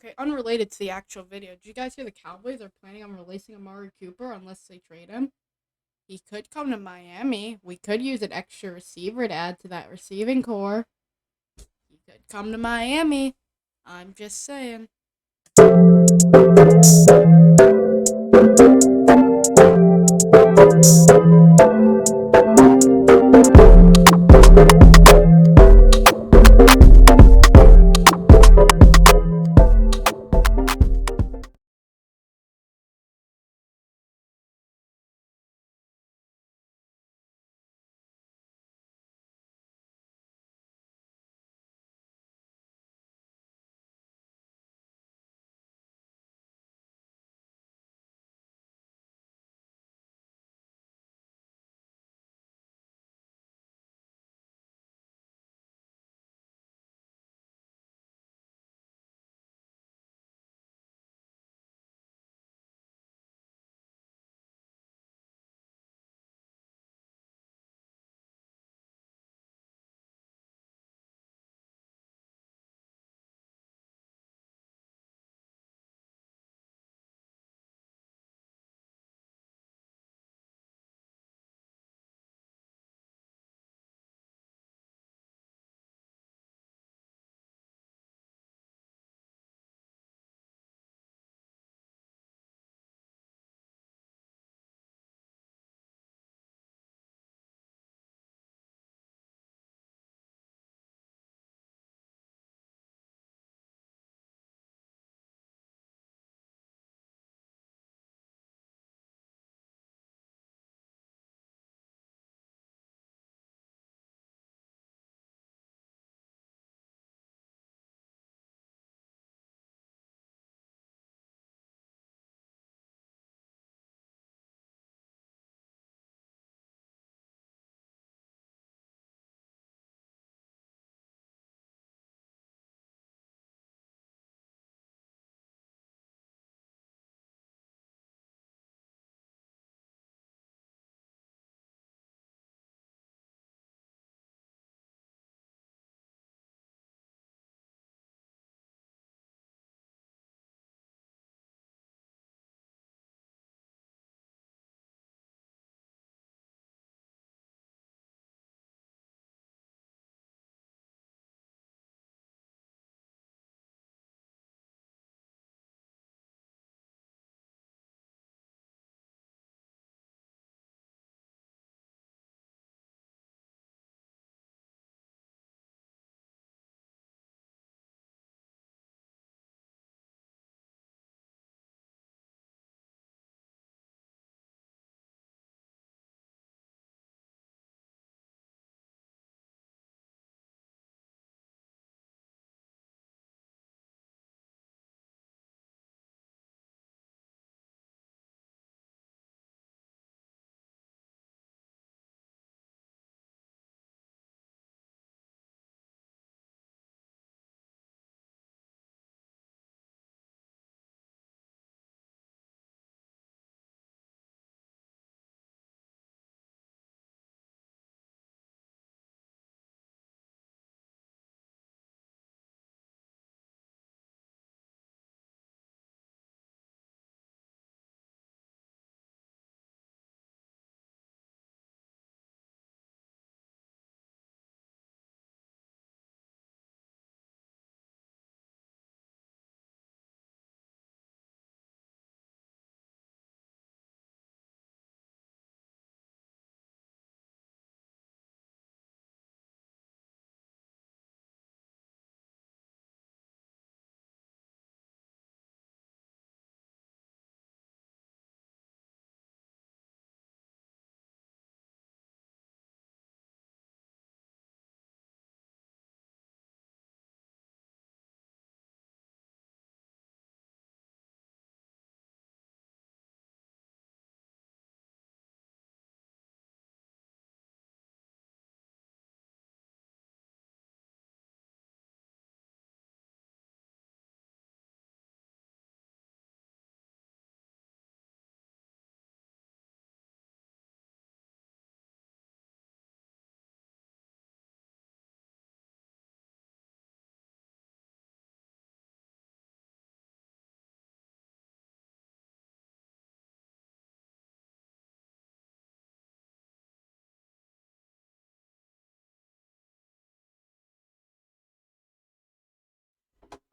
Okay, unrelated to the actual video. Did you guys hear the Cowboys are planning on releasing Amari Cooper unless they trade him? He could come to Miami. We could use an extra receiver to add to that receiving core. He could come to Miami. I'm just saying.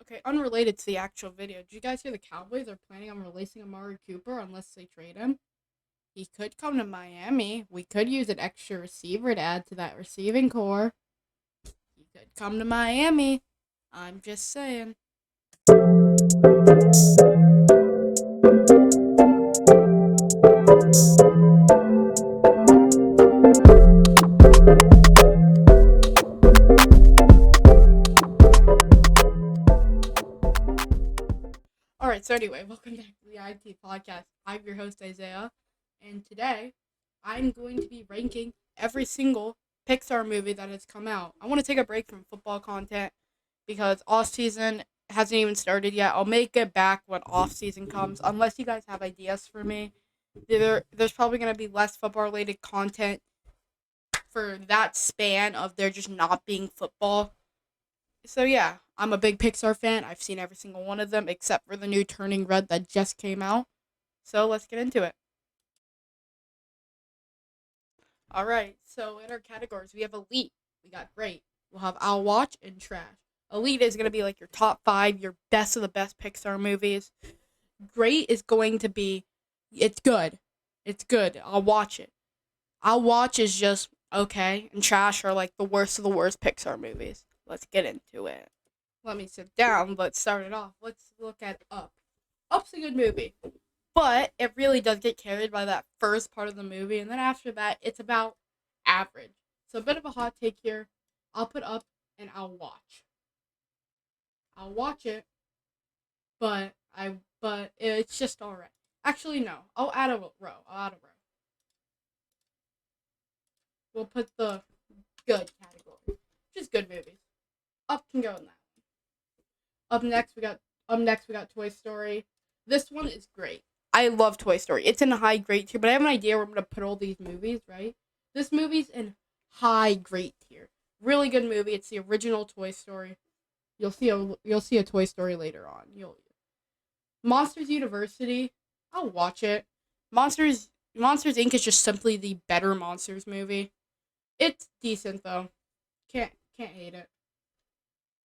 Okay, unrelated to the actual video. Did you guys hear the Cowboys are planning on releasing Amari Cooper unless they trade him? He could come to Miami. We could use an extra receiver to add to that receiving core. He could come to Miami. I'm just saying. Alright, so anyway, welcome back to the IT podcast. I'm your host, Isaiah, and today I'm going to be ranking every single Pixar movie that has come out. I want to take a break from football content because off season hasn't even started yet. I'll make it back when off season comes, unless you guys have ideas for me. There's probably going to be less football related content for that span of there just not being football. So yeah, I'm a big Pixar fan. I've seen every single one of them except for the new Turning Red that just came out. So let's get into it. Alright, so in our categories, we have Elite. We got Great. We'll have I'll Watch and Trash. Elite is going to be like your top 5, your best of the best Pixar movies. Great is going to be, it's good. It's good. I'll watch it. I'll Watch is just okay. And Trash are like the worst of the worst Pixar movies. Let's get into it. Let me sit down. Let's start it off. Let's look at Up. Up's a good movie. But it really does get carried by that first part of the movie. And then after that, it's about average. So a bit of a hot take here. I'll put Up and I'll watch. I'll watch it. But it's just alright. Actually, no. I'll add a row. We'll put the good category. Just good movies. Up can go in that. Up next we got Toy Story. This one is great. I love Toy Story. It's in high grade tier, but I have an idea where I'm gonna put all these movies, right? This movie's in high grade tier. Really good movie. It's the original Toy Story. You'll see a Toy Story later on. Monsters University. I'll watch it. Monsters Inc. is just simply the better Monsters movie. It's decent though. Can't hate it.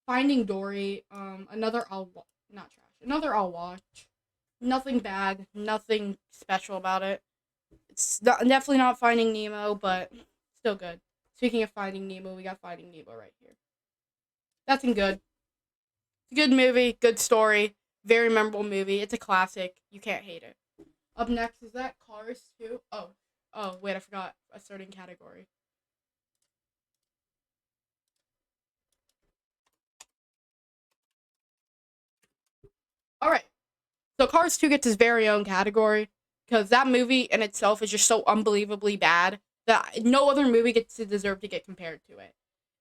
Finding Dory, another I'll watch. Nothing bad, nothing special about it. Definitely not Finding Nemo, but still good. Speaking of Finding Nemo, we got Finding Nemo right here. That's good. It's a good movie, good story, very memorable movie. It's a classic. You can't hate it. Up next, is that Cars 2? Oh, wait, I forgot a certain category. Alright. So Cars 2 gets his very own category because that movie in itself is just so unbelievably bad that no other movie gets to deserve to get compared to it.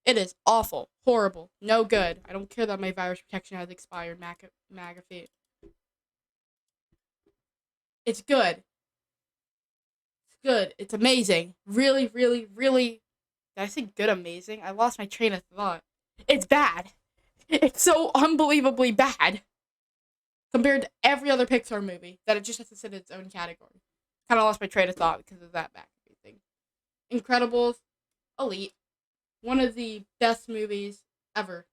It is awful, horrible, no good. I don't care that my virus protection has expired, McAfee. It's good. It's good. It's amazing. Really, really, really. Did I say good, amazing? I lost my train of thought. It's bad. It's so unbelievably bad compared to every other Pixar movie that it just has to sit in its own category. Kind of lost my train of thought because of that back thing. Incredibles, Elite, one of the best movies ever.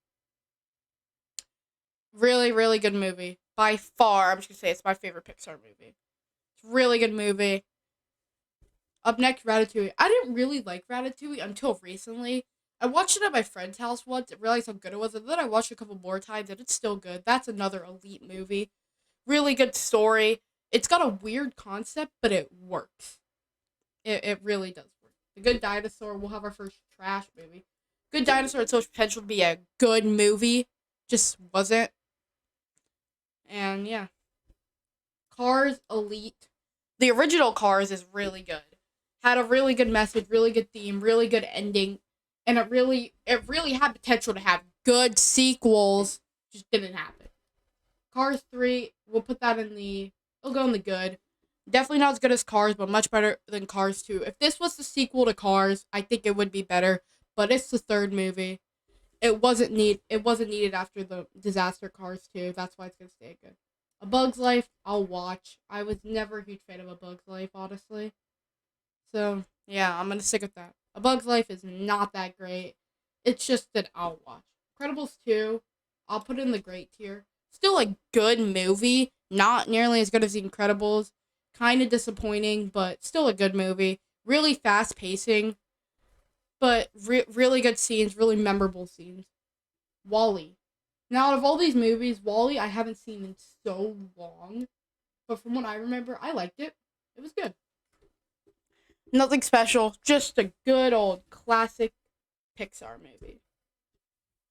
Really, really good movie. By far, I'm just going to say it's my favorite Pixar movie. It's a really good movie. Up next, Ratatouille. I didn't really like Ratatouille until recently. I watched it at my friend's house once and realized how good it was, and then I watched it a couple more times and it's still good. That's another Elite movie. Really good story. It's got a weird concept, but it works. It really does work. The Good Dinosaur, we'll have our first trash movie. Good Dinosaur had so much potential to be a good movie. Just wasn't. And yeah. Cars Elite. The original Cars is really good. Had a really good message, really good theme, really good ending. And it really had potential to have good sequels. Just didn't happen. Cars 3, we'll put that it'll go in the good. Definitely not as good as Cars, but much better than Cars 2. If this was the sequel to Cars, I think it would be better. But it's the third movie. It wasn't needed after the disaster Cars 2. That's why it's gonna stay good. A Bug's Life, I'll watch. I was never a huge fan of A Bug's Life, honestly. So yeah, I'm gonna stick with that. A Bug's Life is not that great. It's just that I'll watch. Incredibles 2, I'll put it in the great tier. Still a good movie. Not nearly as good as The Incredibles. Kind of disappointing, but still a good movie. Really fast pacing, but really good scenes, really memorable scenes. Wall-E. Now, out of all these movies, Wall-E I haven't seen in so long, but from what I remember, I liked it. It was good. Nothing special, just a good old classic Pixar movie.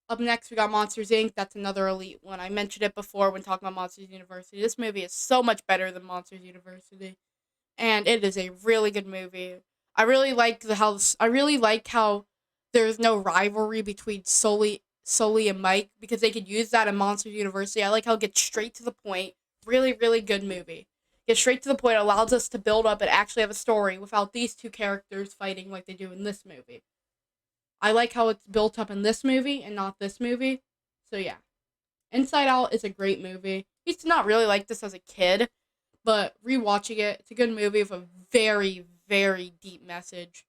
Up next, we got Monsters Inc. That's another elite one. I mentioned it before when talking about Monsters University. This movie is so much better than Monsters University, and it is a really good movie. I really like how there's no rivalry between Sully and Mike because they could use that in Monsters University. I like how it gets straight to the point. Really, really good movie. Gets straight to the point. Allows us to build up and actually have a story without these two characters fighting like they do in this movie. I like how it's built up in this movie and not this movie. So yeah. Inside Out is a great movie. Used to not really like this as a kid, but rewatching it, it's a good movie with a very, very deep message.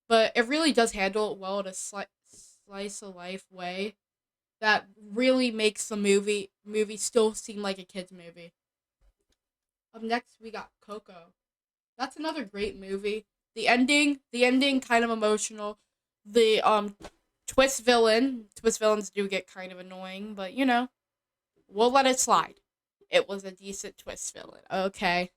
But it really does handle it well in a slice of life way that really makes the movie still seem like a kid's movie. Up next we got Coco. That's another great movie. The ending kind of emotional. The twist villains do get kind of annoying, but we'll let it slide. It was a decent twist villain. Okay.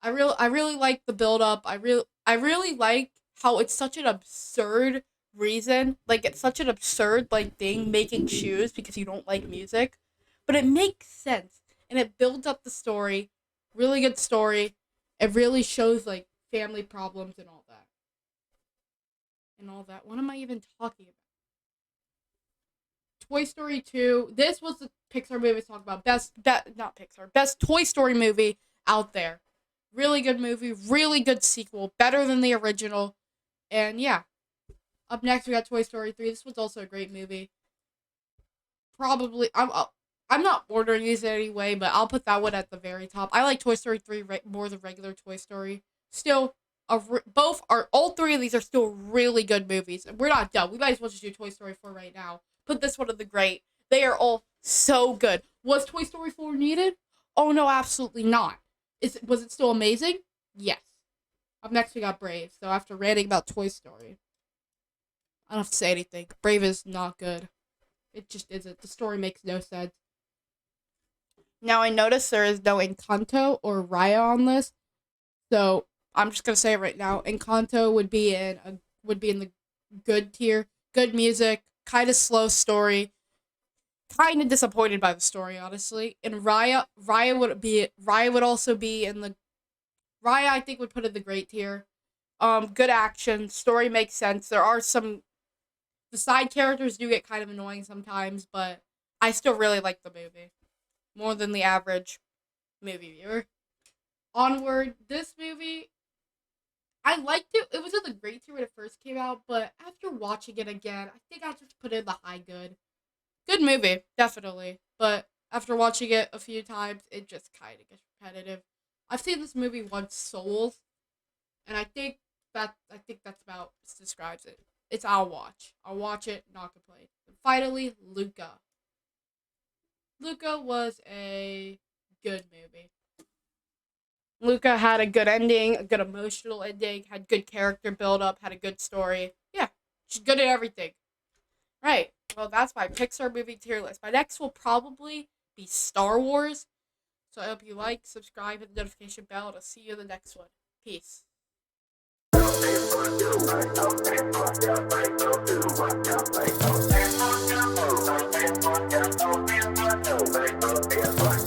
I really like the build up. I really like how it's such an absurd reason. Like it's such an absurd thing making shoes because you don't like music, but it makes sense and it builds up the story. Really good story. It really shows family problems and all that. What am I even talking about? Toy Story 2. This was the Pixar movie I was talking about. Best Toy Story movie out there. Really good movie, really good sequel, better than the original. And yeah. Up next we got Toy Story 3. This was also a great movie. Probably I'm not ordering these in any way, but I'll put that one at the very top. I like Toy Story 3 more than regular Toy Story. Still all three of these are still really good movies. And we're not done. We might as well just do Toy Story 4 right now. Put this one in the great. They are all so good. Was Toy Story 4 needed? Oh no, absolutely not. Was it still amazing? Yes. Up next we got Brave. So after ranting about Toy Story, I don't have to say anything. Brave is not good. It just isn't. The story makes no sense. Now I notice there is no Encanto or Raya on this, so I'm just gonna say it right now. Encanto would be in the good tier. Good music, kind of slow story. Kind of disappointed by the story, honestly. And Raya would also be in the Raya. I think would put in the great tier. Good action, story makes sense. The side characters do get kind of annoying sometimes, but I still really like the movie more than the average movie viewer. Onward, this movie, I liked it. It was in the great tier when it first came out, but after watching it again, I think I just put it in the high good. Good movie, definitely. But after watching it a few times, it just kind of gets repetitive. I've seen this movie once, Souls, and I think that's about describes it. It's I'll watch. I'll watch it, not complain. And finally, Luca. Luca was a good movie. Luca had a good ending, a good emotional ending, had good character build up, had a good story. Yeah, she's good at everything. Right. Well, that's my Pixar movie tier list. My next will probably be Star Wars. So I hope you like, subscribe, hit the notification bell, and I'll see you in the next one. Peace.